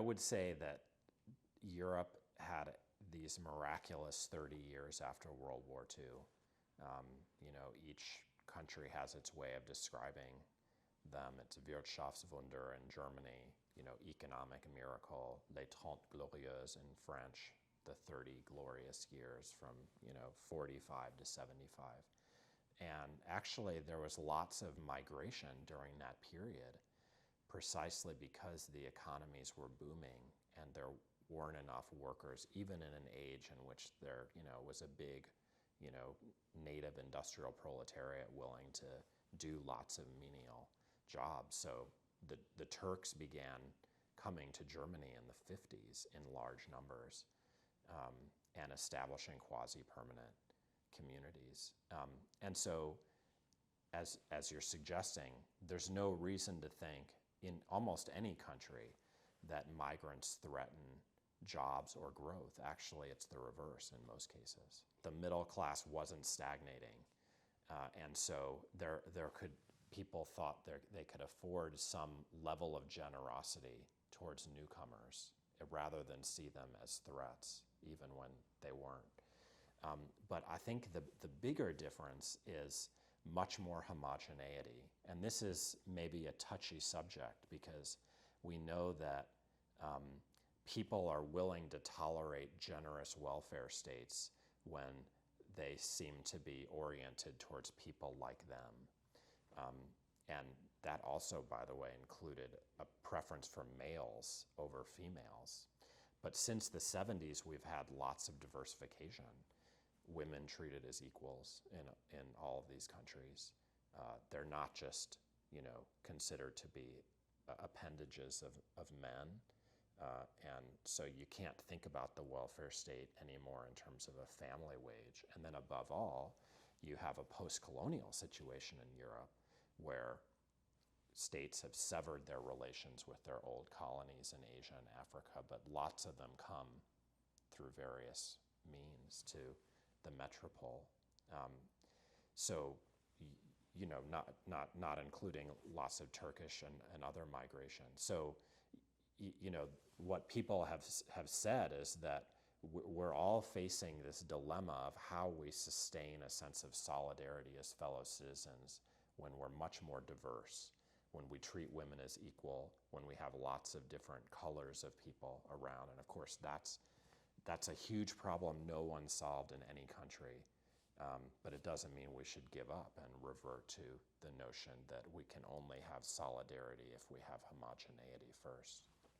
would say that Europe had these miraculous 30 years after World War II. Each country has its way of describing them. It's Wirtschaftswunder in Germany, economic miracle, les 30 glorieuses in French, the 30 glorious years from, 45 to 75. And actually there was lots of migration during that period, precisely because the economies were booming and there weren't enough workers, even in an age in which there, was a big, native industrial proletariat willing to do lots of menial jobs. So the Turks began coming to Germany in the 50s in large numbers and establishing quasi-permanent communities. And so, as you're suggesting, there's no reason to think in almost any country that migrants threaten jobs or growth. Actually, it's the reverse in most cases. The middle class wasn't stagnating, and so people thought they could afford some level of generosity towards newcomers rather than see them as threats, even when they weren't. But I think the bigger difference is much more homogeneity. And this is maybe a touchy subject because we know that people are willing to tolerate generous welfare states when they seem to be oriented towards people like them. And that also, by the way, included a preference for males over females. But since the 70s, we've had lots of diversification. Women treated as equals in all of these countries. They're not just, considered to be appendages of men. And so you can't think about the welfare state anymore in terms of a family wage. And then above all, you have a post-colonial situation in Europe where states have severed their relations with their old colonies in Asia and Africa, but lots of them come through various means to the metropole. So, not including lots of Turkish and other migration. So, what people have said is that we're all facing this dilemma of how we sustain a sense of solidarity as fellow citizens when we're much more diverse, when we treat women as equal, when we have lots of different colors of people around. And of course, that's a huge problem no one solved in any country. But it doesn't mean we should give up and revert to the notion that we can only have solidarity if we have homogeneity first.